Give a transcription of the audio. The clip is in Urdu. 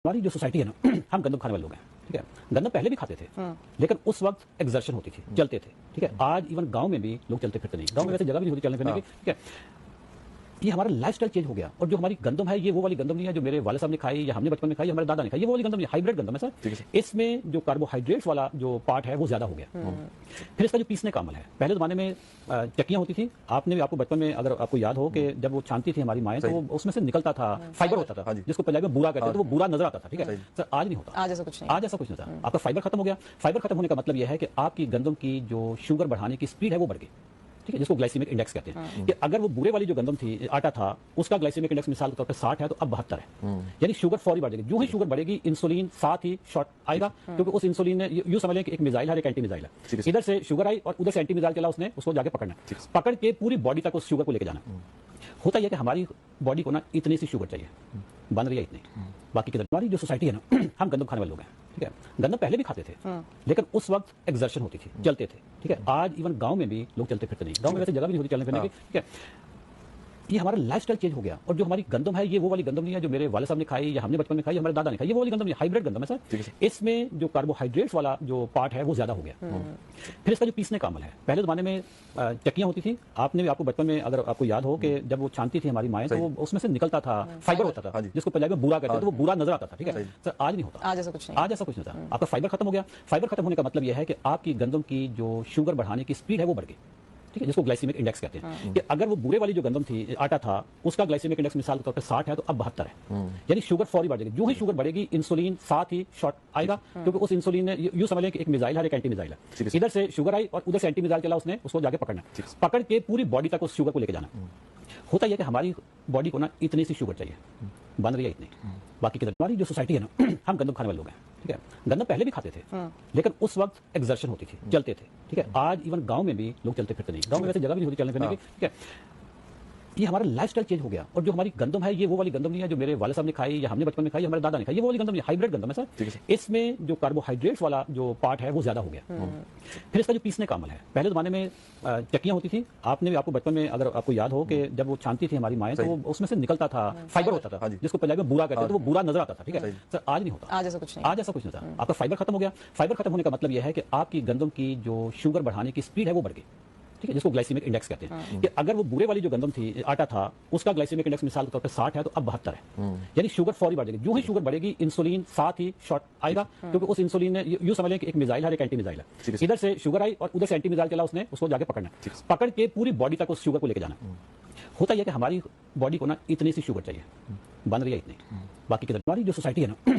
ہماری جو سوسائٹی ہے نا ہم گندم کھانے والے لوگ ہیں. ٹھیک ہے, گندم پہلے بھی کھاتے تھے لیکن اس وقت ایگزرشن ہوتی تھی, چلتے تھے. ٹھیک ہے, آج ایون گاؤں میں بھی لوگ چلتے پھرتے نہیں, گاؤں میں ویسے جگہ بھی نہیں ہوتی چلنے پھرنے کی. ٹھیک ہے, یہ ہمارا لائف سٹائل چینج ہو گیا. اور جو ہماری گندم ہے یہ وہ والی گندم نہیں ہے جو میرے والد صاحب نے کھائی یا ہم نے بچپن میں کھائی, ہمارے دادا نے کھائی. یہ وہ والی گندم نہیں, ہائیبریڈ گندم ہے سر. اس میں جو کاربوہائیڈریٹس والا جو پارٹ ہے وہ زیادہ ہو گیا. پھر اس کا جو پیسنے کا عمل ہے, پہلے زمانے میں چکیاں ہوتی تھیں, آپ کو بچپن میں اگر آپ کو یاد ہو کہ جب وہ چھانتی تھی ہماری مائیں تو وہ اس میں سے نکلتا تھا فائبر ہوتا تھا جس کو پنجابی میں بورا کہتے ہیں, تو وہ بورا نظر آتا تھا. ٹھیک ہے سر, آج نہیں ہوتا, آج ایسا کچھ نہیں تھا. آپ کا فائبر ختم ہو گیا. فائبر ختم ہونے کا مطلب یہ ہے کہ آپ کی گندم کی جو شوگر بڑھانے کی اسپیڈ ہے وہ بڑھ گئی. ٹھیک ہے, جس کو گلائسیمک انڈیکس کہتے ہیں. کہ اگر وہ بورے والی جو گندم تھی, آٹا تھا, اس کا گلائسیمک انڈیکس مثال کے طور پہ 60 ہے تو اب 72 ہے. یعنی شوگر فوری بڑھ جائے گی. جو ہی شوگر بڑھے گی انسولین ساتھ ہی شارٹ آئے گا, کیونکہ اس انسولین نے یوں سمجھ لیں کہ ایک میزائل ہے, ایک اینٹی میزائل ہے. ادھر سے شوگر آئی اور ادھر سے اینٹی میزائل چلا, اس نے اس کو جا کے پکڑنا, پکڑ کے پوری باڈی تک اس شوگر کو لے کے جانا. ہوتا یہ کہ ہماری باڈی کو نا اتنی سی شوگر چاہیے, بن رہی ہے اتنی. باقی کی ہماری جو سوسائٹی ہے نا ہم گندم کھانے والے لوگ ہیں. ٹھیک ہے, گندم پہلے بھی کھاتے تھے لیکن اس وقت ایگزرشن ہوتی تھی, چلتے تھے. ٹھیک ہے, آج ایون گاؤں میں بھی لوگ چلتے پھرتے نہیں, گاؤں میں ویسے جگہ بھی نہیں ہوتی چلنے پھرنے کی. ٹھیک ہے, یہ ہمارا لائف سٹائل چینج ہو گیا. اور جو ہماری گندم ہے یہ وہ والی گندم نہیں ہے جو میرے والد صاحب نے کھائی یا ہم نے بچپن میں کھائی, ہمارے دادا نے کھائی. یہ وہ والی گندم نہیں, ہائیبریڈ گندم ہے سر. اس میں جو کاربوہائیڈریٹس والا جو پارٹ ہے وہ زیادہ ہو گیا. پھر اس کا جو پیسنے کا عمل ہے, پہلے زمانے میں چکیاں ہوتی تھیں, آپ کو بچپن میں اگر آپ کو یاد ہو کہ جب وہ چھانتی تھی ہماری مائیں تو وہ اس میں سے نکلتا تھا فائبر ہوتا تھا جس کو پنجابی میں بورا کہتے ہیں, تو وہ بورا نظر آتا تھا. ٹھیک ہے سر, آج نہیں ہوتا, آج ایسا کچھ نہیں تھا. آپ کا فائبر ختم ہو گیا. فائبر ختم ہونے کا مطلب یہ ہے کہ آپ کی گندم کی جو شوگر بڑھانے کی اسپیڈ ہے وہ بڑھ گئی. ٹھیک ہے, جس کو گلائسیمک انڈیکس کہتے ہیں. کہ اگر وہ بورے والی جو گندم تھی, آٹا تھا, اس کا گلائسیمک انڈیکس مثال کے طور پہ 60 ہے تو اب 72 ہے. یعنی شوگر فوری بڑھ جائے گی. جو ہی شوگر بڑھے گی انسولین ساتھ ہی شارٹ آئے گا, کیونکہ اس انسولین نے یوں سمجھ لیں کہ ایک میزائل ہے, ایک اینٹی میزائل ہے. ادھر سے شوگر آئی اور ادھر سے اینٹی میزائل چلا, اس نے اس کو جا کے پکڑنا, پکڑ کے پوری باڈی تک اس شوگر کو لے کے جانا. ہوتا یہ کہ ہماری باڈی کو نا اتنی سی شوگر چاہیے, بن رہی ہے اتنی. باقی کی ہماری جو سوسائٹی ہے نا ہم گندم کھانے والے لوگ ہیں. ٹھیک ہے, گندم پہلے بھی کھاتے تھے لیکن اس وقت ایگزرشن ہوتی تھی, چلتے تھے. ٹھیک ہے, آج ایون گاؤں میں بھی لوگ چلتے پھرتے نہیں, گاؤں میں ویسے جگہ بھی نہیں ہوتی چلنے پھرنے کی. ٹھیک ہے, یہ ہمارا لائف سٹائل چینج ہو گیا. اور جو ہماری گندم ہے یہ وہ والی گندم نہیں ہے جو میرے والد صاحب نے کھائی یا ہم نے بچپن میں کھائی, ہمارے دادا نے کھائی. یہ وہ والی گندم نہیں, ہائیبریڈ گندم ہے سر. اس میں جو کاربوہائیڈریٹس والا جو پارٹ ہے وہ زیادہ ہو گیا. پھر اس کا جو پیسنے کا عمل ہے, پہلے زمانے میں چکیاں ہوتی تھیں, آپ کو بچپن میں اگر آپ کو یاد ہو کہ جب وہ چھانتی تھی ہماری مائیں تو وہ اس میں سے نکلتا تھا فائبر ہوتا تھا جس کو پنجابی میں بورا کہتے ہیں, تو وہ بورا نظر آتا تھا. ٹھیک ہے سر, آج نہیں ہوتا, آج ایسا کچھ نہیں تھا. آپ کا فائبر ختم ہو گیا. فائبر ختم ہونے کا مطلب یہ ہے کہ آپ کی گندم کی جو شوگر بڑھانے کی اسپیڈ ہے وہ بڑھ گئی. ٹھیک ہے, جس کو گلائسیمک انڈیکس کہتے ہیں. کہ اگر وہ بورے والی جو گندم تھی, آٹا تھا, اس کا گلائسیمک انڈیکس مثال کے طور پہ 60 ہے تو اب 72 ہے. یعنی شوگر فوری بڑھ جائے گی. جو ہی شوگر بڑھے گی انسولین ساتھ ہی شارٹ آئے گا, کیونکہ اس انسولین نے یوں سمجھ لیں کہ ایک میزائل ہے, ایک اینٹی میزائل ہے. ادھر سے شوگر آئی اور ادھر سے اینٹی میزائل چلا, اس نے اس کو جا کے پکڑنا, پکڑ کے پوری باڈی تک اس شوگر کو لے کے جانا. ہوتا یہ کہ ہماری باڈی کو نا اتنی سی شوگر چاہیے, بن رہی ہے اتنی. باقی کی ہماری جو سوسائٹی ہے نا